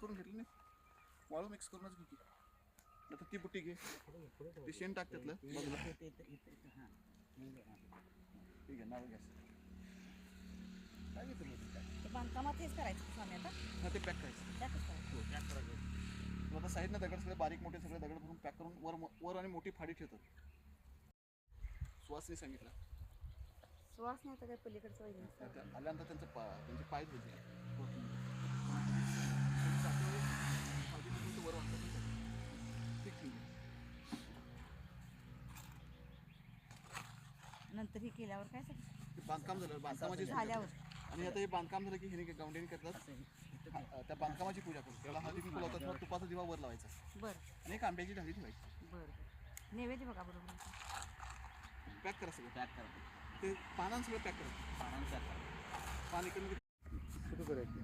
करून घेतलं नाही, वाळू मिक्स करूनच घे. आता ती बुट्टी घे, ते शेण टाक त्यातलं बाजूला. ठीक आहे, नाव घ्या. काय घेतो बांधकामात तेच करायचं स्वामी आता. ना ते पॅक करायचं. हो, पॅक करायचं. आता साईडनं दगड सगळे बारीक मोठे सगळे दगड भरून पॅक करून वर आणि मोठी फाडी ठेवतात. सुवासने सांगितलं. सुवास नाही तर काय पलीकडचं वैद्य आल्यानंतर त्यांचे पाय धुतले. वर वाटतं ठीक आहे. नंतर हे केल्यावर काय सर बांधकाम झालं, बांधकामाची झाल्यावर आणि आता हे बांधकाम झालं की हे गावंड्याने करतात. त्या बांधकामाची पूजा करून त्याला हळदी कुंकू लावतात किंवा तुपाचा दिवा वर लावायचा. बरं. आणि एक आंब्याची ढाली ठेवायची. बरं. नैवेद्य बघा बरोबर पॅक करा सगळं. पॅक करा ते पानांचं सगळं पॅक करा. पानांचं पॅक करा. पाणी करून सुरू करायचं.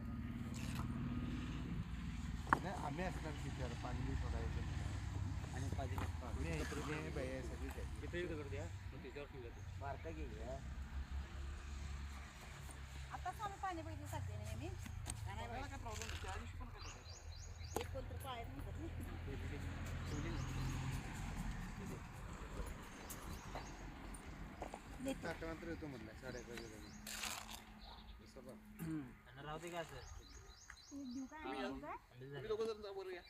नाही आम्ही असणार विचार पाणी सोडायचं आणि पाहिजे तिथे दगड द्या त्याच्यावर ठेवूया. बारका घेऊया. आताच आम्ही पाणी बघितलं सांगते नाही मी. काय प्रॉब्लेम त्या दिवशी पण काय एक कोणतं पाळत म्हणतात ना. नंतर येतो म्हटलं 11:30 राहू दे. काय असं तुम्ही दोघं जण वर या.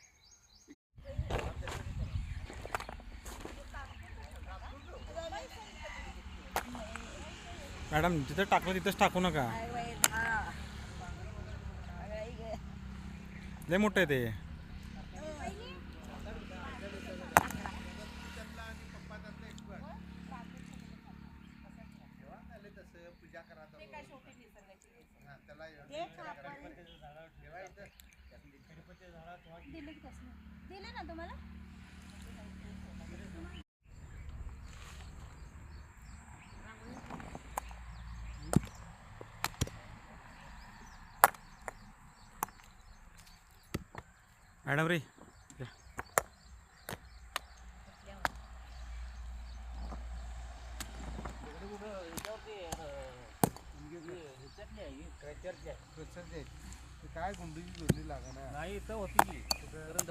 मॅडम जिथं टाकलं तिथंच टाकू नका. लय मोठं आहे ते. दिले ना तुम्हाला. मॅडम रे काय गुंडीची जोडली लागा नाही तर होती की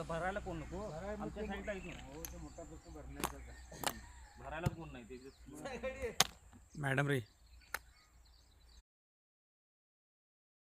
भरायला कोण नको. आमच्या साईडला हो ते मोठा प्रश्न भरण्याचा भरायला कोण नाही ते. मॅडम रे